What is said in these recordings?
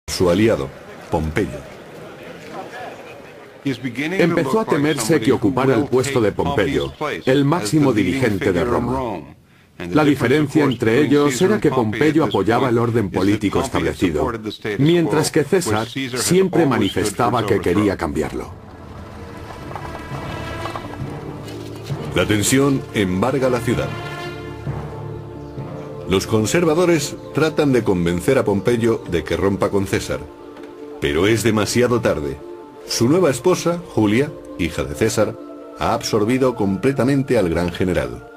Su aliado, Pompeyo. Empezó a temerse que ocupara el puesto de Pompeyo, el máximo dirigente de Roma. La diferencia entre ellos era que Pompeyo apoyaba el orden político establecido, mientras que César siempre manifestaba que quería cambiarlo. La tensión embarga la ciudad. Los conservadores tratan de convencer a Pompeyo de que rompa con César, pero es demasiado tarde. Su nueva esposa, Julia, hija de César, ha absorbido completamente al gran general.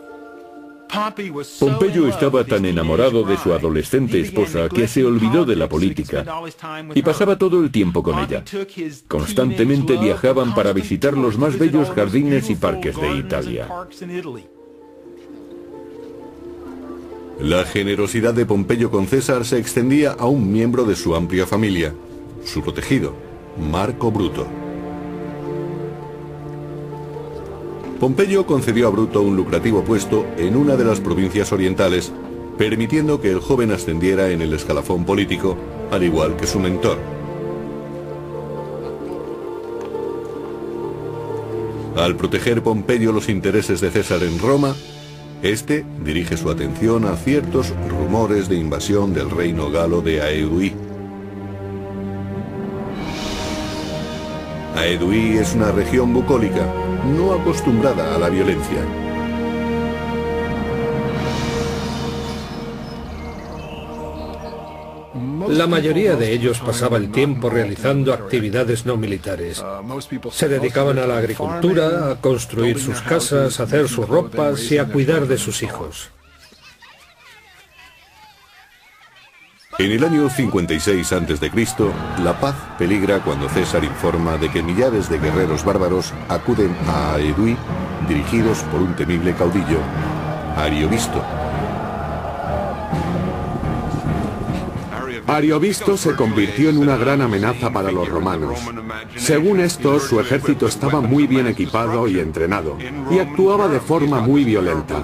Pompeyo estaba tan enamorado de su adolescente esposa que se olvidó de la política y pasaba todo el tiempo con ella. Constantemente viajaban para visitar los más bellos jardines y parques de Italia. La generosidad de Pompeyo con César se extendía a un miembro de su amplia familia, su protegido, Marco Bruto. Pompeyo concedió a Bruto un lucrativo puesto en una de las provincias orientales, permitiendo que el joven ascendiera en el escalafón político, al igual que su mentor. Al proteger Pompeyo los intereses de César en Roma, este dirige su atención a ciertos rumores de invasión del reino galo de Aedui. Aedui es una región bucólica, no acostumbrada a la violencia. La mayoría de ellos pasaba el tiempo realizando actividades no militares. Se dedicaban a la agricultura, a construir sus casas, a hacer sus ropas y a cuidar de sus hijos. En el año 56 a.C., la paz peligra cuando César informa de que millares de guerreros bárbaros acuden a Aedui, dirigidos por un temible caudillo, Ariovisto. Ariovisto se convirtió en una gran amenaza para los romanos. Según esto, su ejército estaba muy bien equipado y entrenado, y actuaba de forma muy violenta.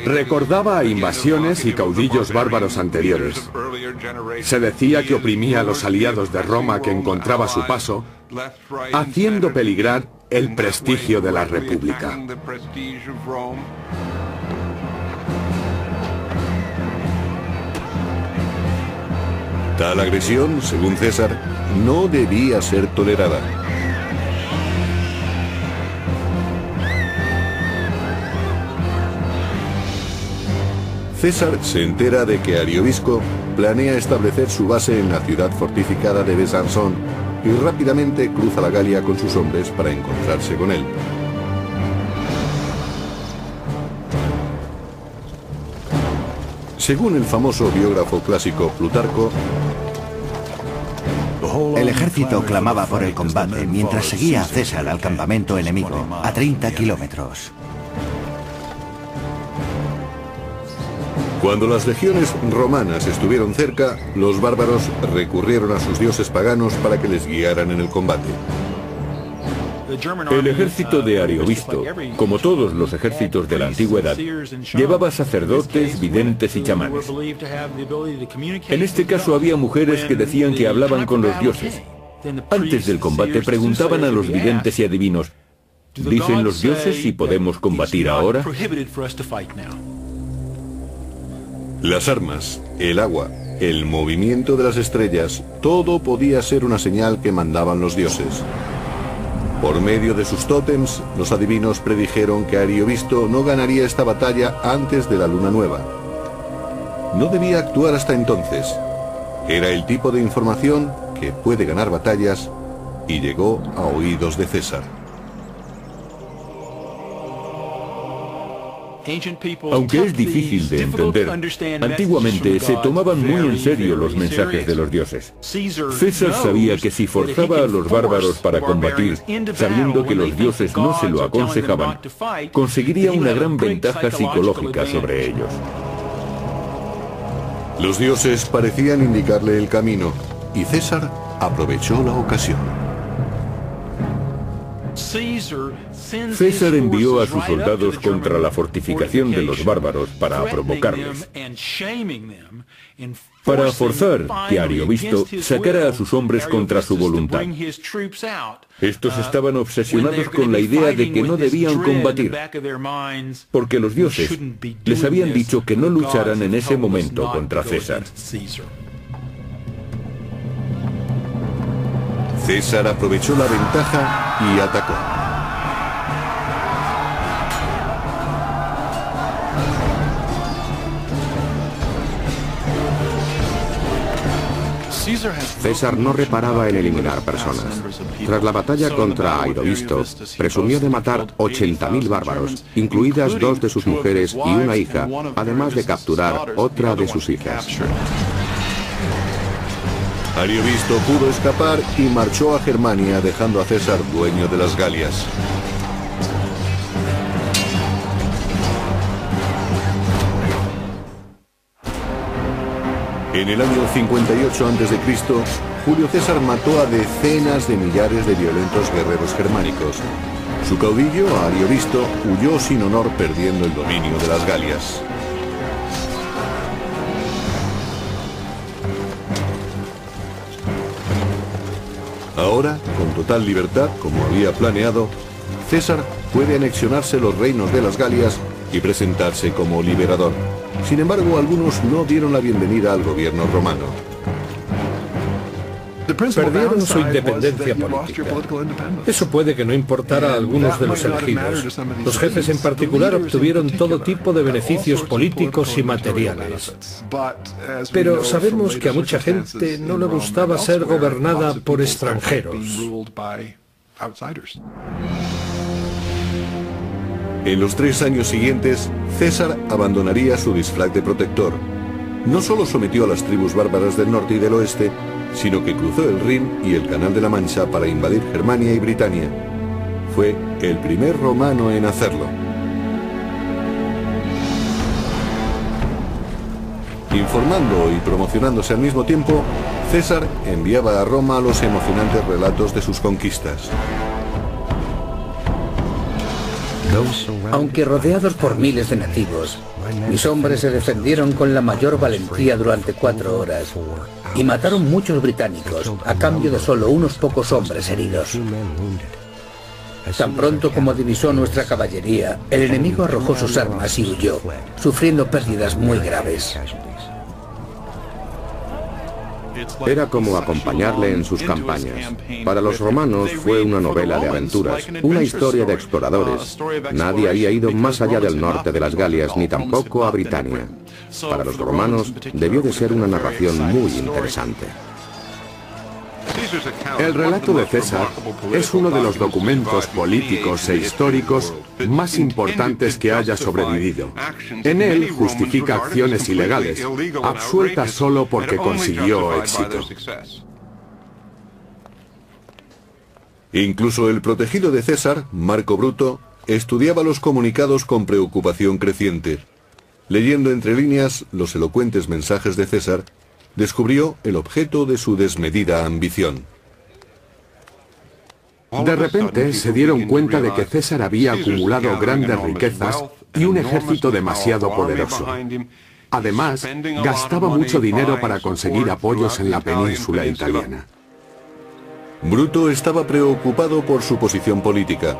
Recordaba a invasiones y caudillos bárbaros anteriores. Se decía que oprimía a los aliados de Roma que encontraba a su paso, haciendo peligrar el prestigio de la República. Tal agresión, según César, no debía ser tolerada. César se entera de que Ariovisco planea establecer su base en la ciudad fortificada de Besanzón y rápidamente cruza la Galia con sus hombres para encontrarse con él. Según el famoso biógrafo clásico Plutarco, el ejército clamaba por el combate mientras seguía a César al campamento enemigo, a 30 kilómetros. Cuando las legiones romanas estuvieron cerca, los bárbaros recurrieron a sus dioses paganos para que les guiaran en el combate. El ejército de Ariovisto, como todos los ejércitos de la antigüedad, llevaba sacerdotes, videntes y chamanes. En este caso había mujeres que decían que hablaban con los dioses. Antes del combate preguntaban a los videntes y adivinos, ¿dicen los dioses si podemos combatir ahora? Las armas, el agua, el movimiento de las estrellas, todo podía ser una señal que mandaban los dioses. Por medio de sus tótems, los adivinos predijeron que Ariovisto no ganaría esta batalla antes de la luna nueva. No debía actuar hasta entonces. Era el tipo de información que puede ganar batallas y llegó a oídos de César. Aunque es difícil de entender, antiguamente se tomaban muy en serio los mensajes de los dioses. César sabía que si forzaba a los bárbaros para combatir, sabiendo que los dioses no se lo aconsejaban, conseguiría una gran ventaja psicológica sobre ellos. Los dioses parecían indicarle el camino, y César aprovechó la ocasión. César envió a sus soldados contra la fortificación de los bárbaros para provocarlos, para forzar que Ariovisto sacara a sus hombres contra su voluntad. Estos estaban obsesionados con la idea de que no debían combatir, porque los dioses les habían dicho que no lucharan en ese momento contra César. César aprovechó la ventaja y atacó. César no reparaba en eliminar personas. Tras la batalla contra Aidovisto, presumió de matar 80.000 bárbaros, incluidas 2 de sus mujeres y una hija, además de capturar otra de sus hijas. Ariovisto pudo escapar y marchó a Germania, dejando a César dueño de las Galias. En el año 58 a.C., Julio César mató a decenas de millares de violentos guerreros germánicos. Su caudillo, Ariovisto, huyó sin honor, perdiendo el dominio de las Galias. Ahora, con total libertad, como había planeado, César puede anexionarse los reinos de las Galias y presentarse como liberador. Sin embargo, algunos no dieron la bienvenida al gobierno romano. Perdieron su independencia política. Eso puede que no importara a algunos de los elegidos. Los jefes en particular obtuvieron todo tipo de beneficios políticos y materiales. Pero sabemos que a mucha gente no le gustaba ser gobernada por extranjeros. En los 3 años siguientes, César abandonaría su disfraz de protector. No solo sometió a las tribus bárbaras del norte y del oeste, sino que cruzó el Rin y el Canal de la Mancha para invadir Germania y Britania. Fue el primer romano en hacerlo. Informando y promocionándose al mismo tiempo, César enviaba a Roma los emocionantes relatos de sus conquistas. Aunque rodeados por miles de nativos, mis hombres se defendieron con la mayor valentía durante 4 horas y mataron muchos británicos a cambio de solo unos pocos hombres heridos. Tan pronto como divisó nuestra caballería, el enemigo arrojó sus armas y huyó, sufriendo pérdidas muy graves. Era como acompañarle en sus campañas. Para los romanos fue una novela de aventuras, una historia de exploradores. Nadie había ido más allá del norte de las Galias, ni tampoco a Britania. Para los romanos debió de ser una narración muy interesante. El relato de César es uno de los documentos políticos e históricos más importantes que haya sobrevivido. En él justifica acciones ilegales, absueltas solo porque consiguió éxito. Incluso el protegido de César, Marco Bruto, estudiaba los comunicados con preocupación creciente. Leyendo entre líneas los elocuentes mensajes de César, descubrió el objeto de su desmedida ambición. De repente se dieron cuenta de que César había acumulado grandes riquezas y un ejército demasiado poderoso. Además, gastaba mucho dinero para conseguir apoyos en la península italiana. Bruto estaba preocupado por su posición política.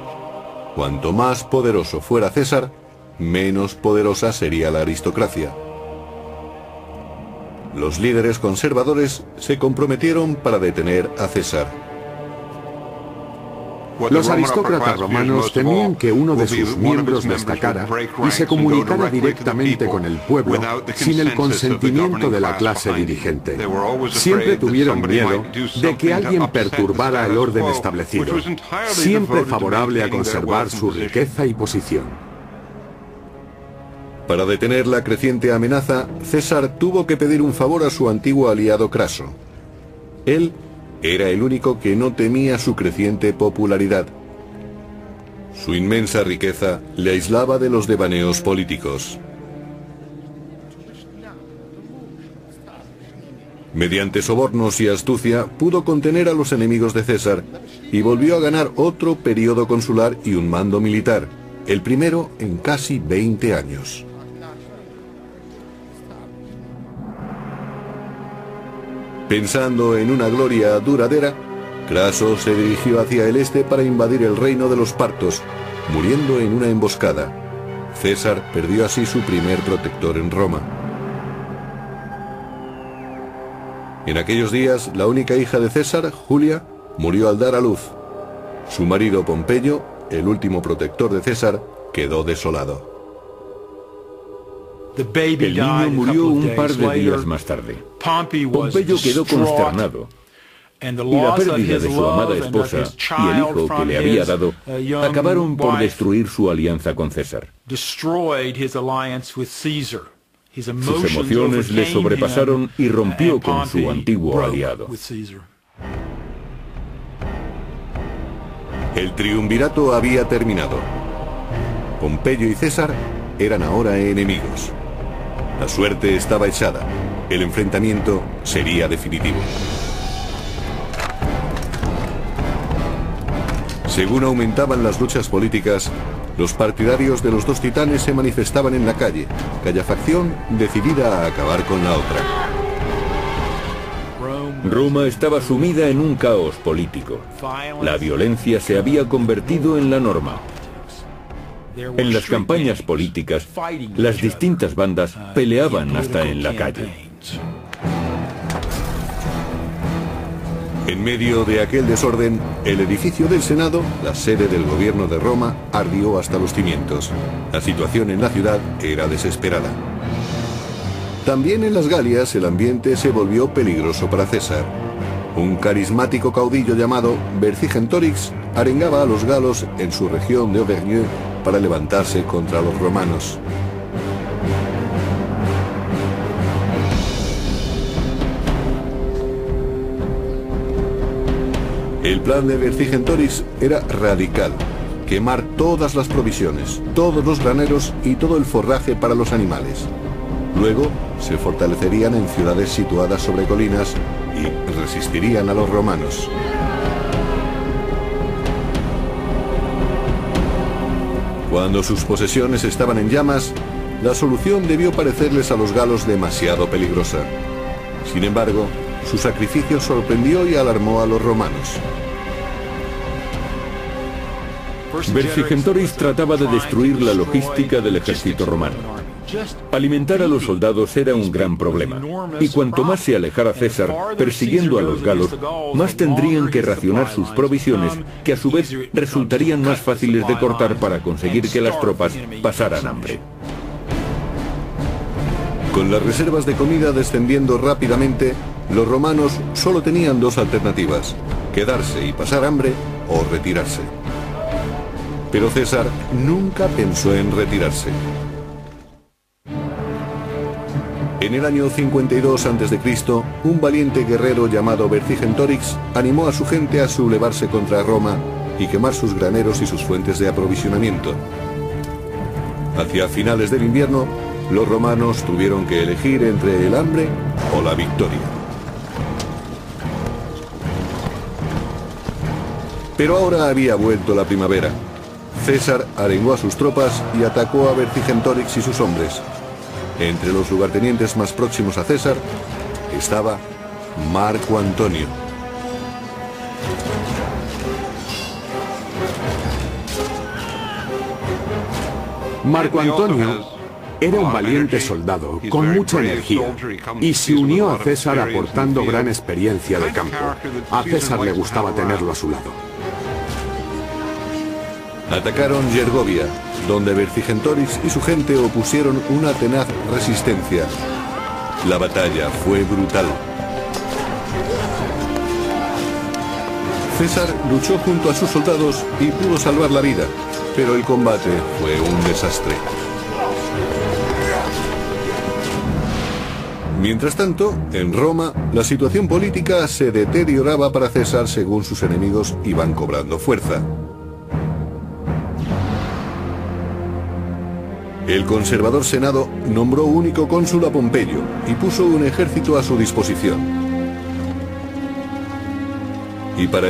Cuanto más poderoso fuera César, menos poderosa sería la aristocracia. Los líderes conservadores se comprometieron para detener a César. Los aristócratas romanos temían que uno de sus miembros destacara y se comunicara directamente con el pueblo sin el consentimiento de la clase dirigente. Siempre tuvieron miedo de que alguien perturbara el orden establecido, siempre favorable a conservar su riqueza y posición. Para detener la creciente amenaza, César tuvo que pedir un favor a su antiguo aliado Craso. Él era el único que no temía su creciente popularidad. Su inmensa riqueza le aislaba de los devaneos políticos. Mediante sobornos y astucia pudo contener a los enemigos de César y volvió a ganar otro periodo consular y un mando militar, el primero en casi 20 años. Pensando en una gloria duradera, Craso se dirigió hacia el este para invadir el reino de los partos, muriendo en una emboscada. César perdió así su primer protector en Roma. En aquellos días, la única hija de César, Julia, murió al dar a luz. Su marido Pompeyo, el último protector de César, quedó desolado. El niño murió un par de días más tarde. Pompeyo quedó consternado, y la pérdida de su amada esposa y el hijo que le había dado acabaron por destruir su alianza con César. Sus emociones le sobrepasaron y rompió con su antiguo aliado. El triunvirato había terminado. Pompeyo y César eran ahora enemigos. La suerte estaba echada. El enfrentamiento sería definitivo. Según aumentaban las luchas políticas, los partidarios de los dos titanes se manifestaban en la calle, cada facción decidida a acabar con la otra. Roma estaba sumida en un caos político. La violencia se había convertido en la norma. En las campañas políticas, las distintas bandas peleaban hasta en la calle. En medio de aquel desorden, el edificio del Senado, la sede del gobierno de Roma, ardió hasta los cimientos. La situación en la ciudad era desesperada. También en las Galias el ambiente se volvió peligroso para César. Un carismático caudillo llamado Vercingetorix arengaba a los galos en su región de Auvergne para levantarse contra los romanos. El plan de Vercingetorix era radical: quemar todas las provisiones, todos los graneros y todo el forraje para los animales. Luego se fortalecerían en ciudades situadas sobre colinas y resistirían a los romanos. Cuando sus posesiones estaban en llamas, la solución debió parecerles a los galos demasiado peligrosa. Sin embargo, su sacrificio sorprendió y alarmó a los romanos. Vercingetorix trataba de destruir la logística del ejército romano. Alimentar a los soldados era un gran problema, y cuanto más se alejara César persiguiendo a los galos, más tendrían que racionar sus provisiones, que a su vez resultarían más fáciles de cortar para conseguir que las tropas pasaran hambre. Con las reservas de comida descendiendo rápidamente, los romanos solo tenían dos alternativas: quedarse y pasar hambre o retirarse. Pero César nunca pensó en retirarse. En el año 52 a.C., un valiente guerrero llamado Vercingetorix animó a su gente a sublevarse contra Roma y quemar sus graneros y sus fuentes de aprovisionamiento. Hacia finales del invierno, los romanos tuvieron que elegir entre el hambre o la victoria. Pero ahora había vuelto la primavera. César arengó a sus tropas y atacó a Vercingetorix y sus hombres. Entre los lugartenientes más próximos a César estaba Marco Antonio. Marco Antonio era un valiente soldado con mucha energía y se unió a César aportando gran experiencia de campo. A César le gustaba tenerlo a su lado. Atacaron Gergovia, donde Vercingetorix y su gente opusieron una tenaz resistencia. La batalla fue brutal. César luchó junto a sus soldados y pudo salvar la vida, pero el combate fue un desastre. Mientras tanto, en Roma, la situación política se deterioraba para César según sus enemigos iban cobrando fuerza. El conservador Senado nombró único cónsul a Pompeyo y puso un ejército a su disposición. Y para